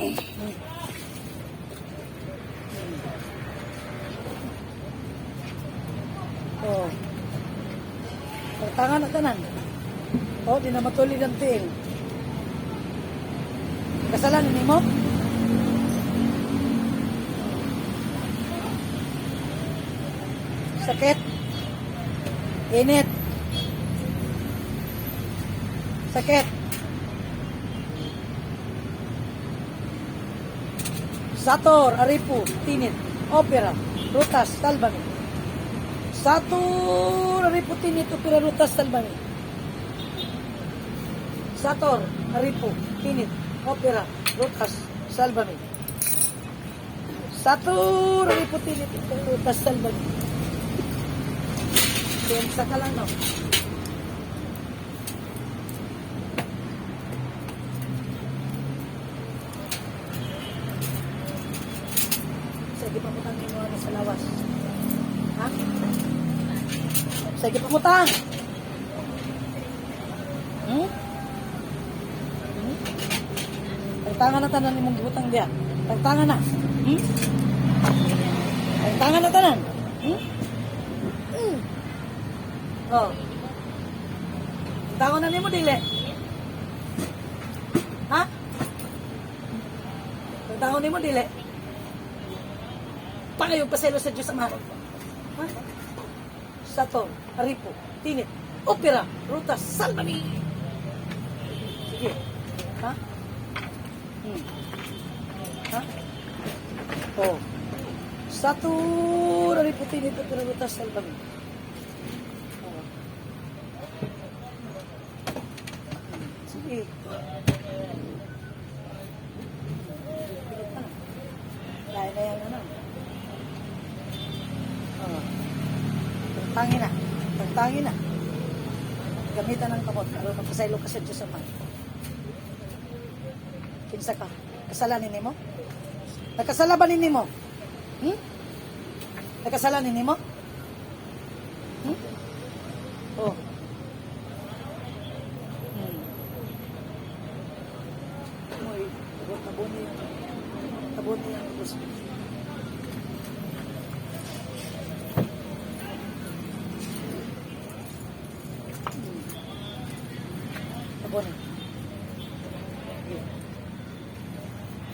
Oh. Tangan na tanan. Oh, di na matulid ang tiil. Kasalanan ni mo? Sakit. Init. Sakit. Sator, Aripo, Tinit, Opera, Rutas, Talbani. Sator, Aripo, Tinit, Opera, Rutas, Talbani. Sator, Aripo, Tinit, Opera, Rutas, Talbani. Sator, Aripo, Tinit, Opera, Rutas, Talbani. Piensa ka lang, no? Sige, pamutang mo ano sa lawas. Ha? Sige, pamutang. Tagtangan na tanan ni mong gibutang diya. Tagtangan na. Tagtangan na tanan. Oh. Tagtangan na ni mo dili. Ha? Tagtangan ni mo dili. Pangayon paselo sa Diyos Ama. Ha? Sator, Aripo, Tinit, Opera, Rutas, Salbani. Sige. Ha? Ha? Oh. Sator, Aripo, Tinit, Opera, Rutas, Salbani. Oh. Sige. Dahil na yan ano. Tangin na. Tangin na. Gamitan ng kamot. Pero magpasaylo ka sa Diyos Ama. Kinsa ka? Kasalanin ni mo? Nagkasalabanin ni mo? Nagkasalanin ni mo? Oh. Uy, tabon yan. Tabon yan. Tabon.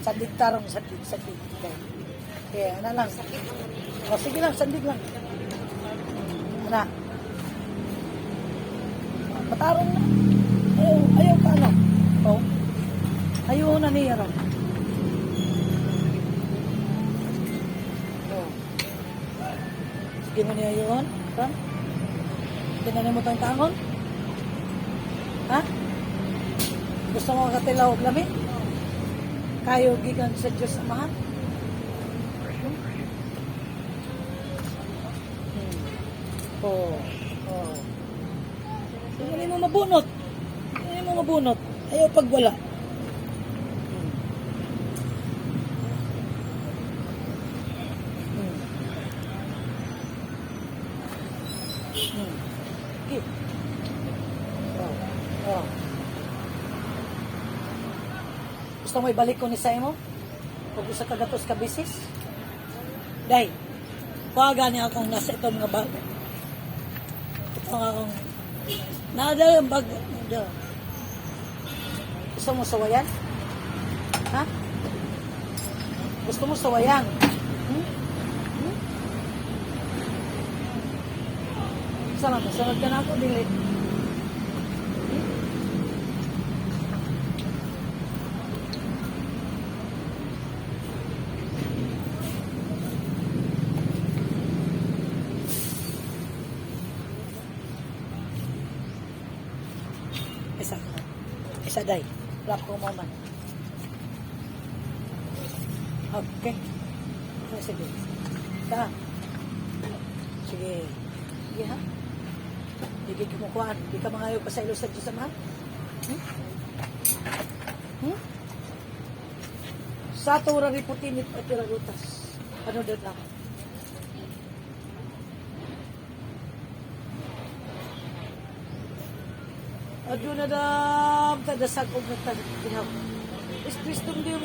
Sandig tarong, sandig. Kaya, ano lang. O, sige lang, sandig lang. Ano? Patarong na. Ayaw ka ano. O. Ayaw na niya ron. O. Sige mo niya yun. Ron? Tinanin mo tayong tangon? Ha? Gusto mo katilaw og lami? Kayo gikan sa Diyos Amahan? Oh. Hindi mo mabunot. Hindi mo mabunot. Ayaw pagwala. Okay. Oh. Gusto mo ibalik ko ni sa imo? Pag gusto ka gatos ka bisis? Day, kuwaga niya akong nasa itong mga bag. Ito nga akong nadala ang bag. Gusto mo sawayan? Ha? Gusto mo sawayan? Sama mo, sunod ka na ako, dili. Isa day. Flap ko mo man. Okay. Sige. Ta. Sige. Sige ha. Hindi ka kumukuhaan. Hindi ka mangayo pa sa ilo sa Diyos Ama. Sa tura riputinit at tiragutas. Ano doon lang? Ado na dam, tadasag og nataginaw. Es Cristo Dios,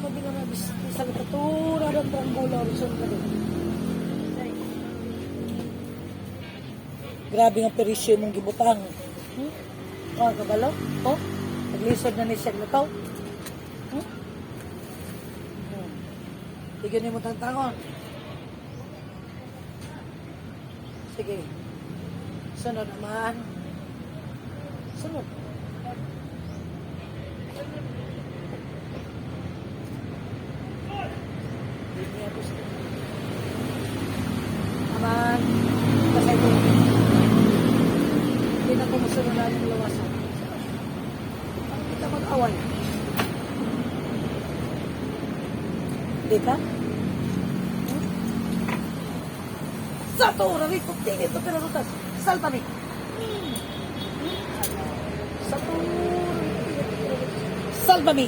mabinarabis. Sa litatura ng Angola, Rizal ka doon. Grabe nga perisyo mong gibutang. Kabalo? Naglisod na ni siya lataw. Tigyan mo tantangon. Sige. Sunod naman. Sunod. Naman. Kasi ito. Hindi na kumusunod na yung lawasan. Ang kita mag-away. Hindi ka? Sato, rarito, tingin ito, pinarutan. Salpani. Sato, salpani.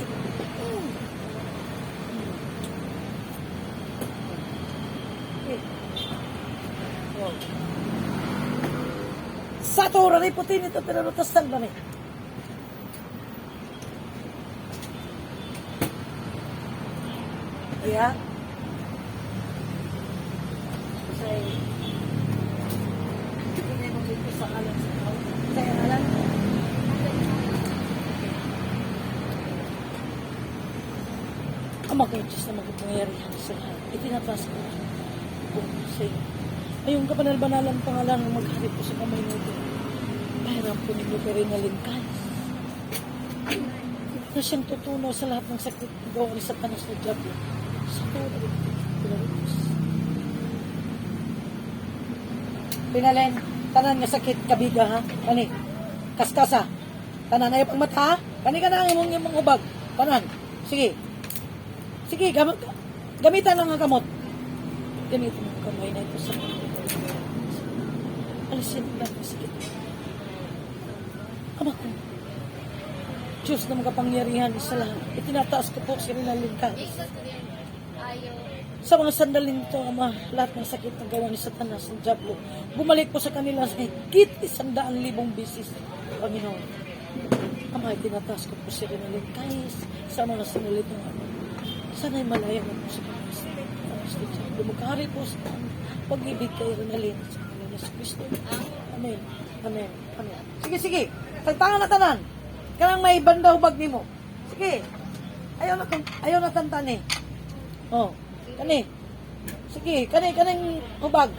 Sato, rarito, tingin ito, pinarutan. Salpani. Yeah. Kasi hindi mo dito sa alam sa tao. Kaya alam. Ama kayo Diyos na magpangyarihan sa lahat. Itinatas ko sa inyo. Ayong kapanal-banalan pangalan ng maghari po sa kamay nito. Pahiram po ninyo ka rin na lingkas. Na siyang tutunaw sa lahat ng sakit gawa ni Satanas na Diablo. Sa tuloy. Pinalen, tanan nga sakit kabiga ha? Kani, kaskasa. Tanan ay pagmata ha? Kani ka na ang imong ubag. Tanan, sige. Sige, gamitan lang ang kamot. Gamitan ang kamay na ito sa alisin lang ang sakit. Ama ko. Diyos na makapangyarihan sa lahat. Itinataas ko po si Rinalingkas. Sa mga sandalin ito, Ama, lahat ng sakit na gawa ni Satanas, ng Diablo, bumalik po sa kanila sa higit 100,000 bisis, Panginoon. Ama, itinataas ko po si Rinalingkas sa mga sinalit ng Ama. Sana'y malaya na po sa kanila sa Diablo. Magkahari po sa pag-ibig kay Rinalin sa kanila sa Kristo. Amen. Amen. Amen. Sige, sige. Tagtangan na tanan. Kanang may banda hubag nimo. Sige. Ayaw na tantan eh. Kani. Sige, kaning hubag.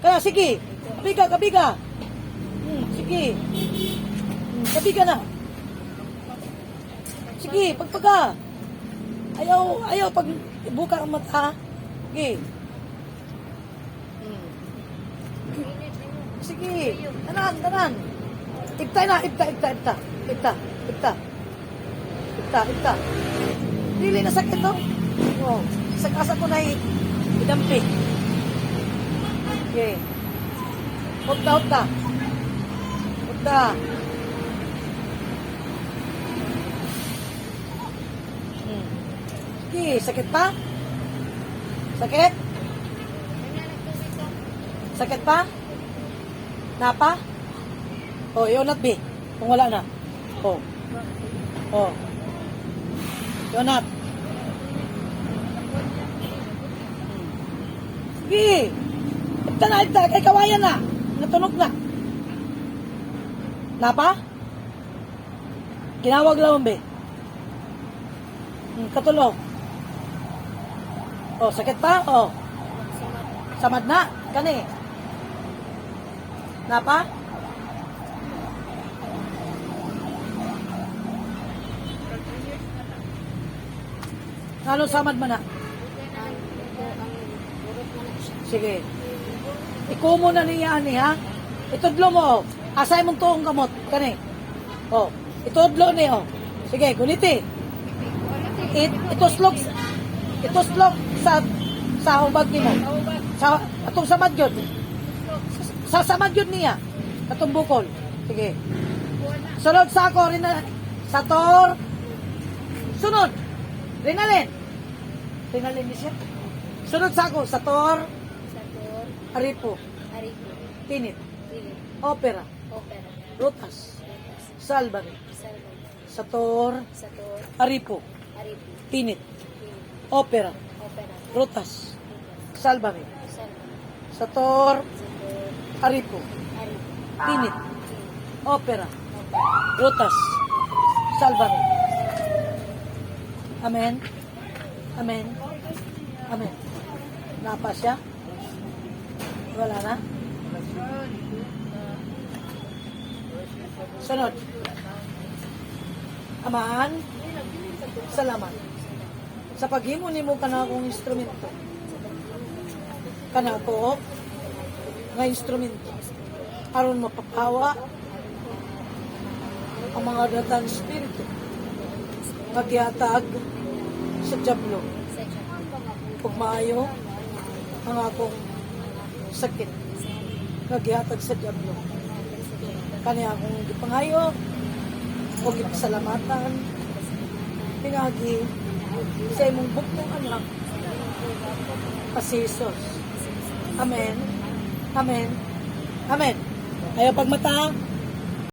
Kana sige. Kabiga. Sige. Kabiga na. Sige, pagpaga. Ayaw pag buka ang mata. Sige. Sige. Tanan. Ibta. Dili na sakit to. Asa ko na idampi. Okay. Hupta. Sige, sakit pa? Sakit? Sakit pa? Napa? Ionat be. Kung wala na. Ionat. Sige. Ibta. Kay kawayan na. Natunog na. Napa? Kinawag lang be. Katulog. Sakit pa? Samad na. Kani. Napa? Ano samad mo na? Sige. Ikumo na niya ani ha. Itudlo mo Asay mong tuong kamot kani. Itudlo ni Sige, guniti. Ituslog sa hubag nimo. Sa atong samad gyud. Sa samad gyud niya. Atong bukol. Sige. Sunod sa ako rin sa tor. Sunod. Rinalin ni siya. Sunod sa ako, Sator, Aripo, Tinit, Opera, Rutas, Salbari, Sator, Sator, Aripo, Aripi, Tinit, Pin, Opera, Opera, Rutas, Pitas, Salvame. Salva, Sator, Sator, Aripo, Aripi, Tinit, Pin, Opera, Opera, Rutas, Salvame. Amen. Amen. Amen. Napa siya? Wala na? Sunod. Amaan, salamat. Sa paghimo nimo kana akong instrumento. Kana ko nga instrumento. Aron mapapawa ang mga datang spirito. Maghihatag sa Diablo. sa Diyan, Pag maayo ang akong sakit. Maghihatag sa Diablo. Kani akong gipangayo o gipasalamatan pinagi sa imong buktong anak si Jesus. Amen. Amen. Amen. Ayaw pagmata.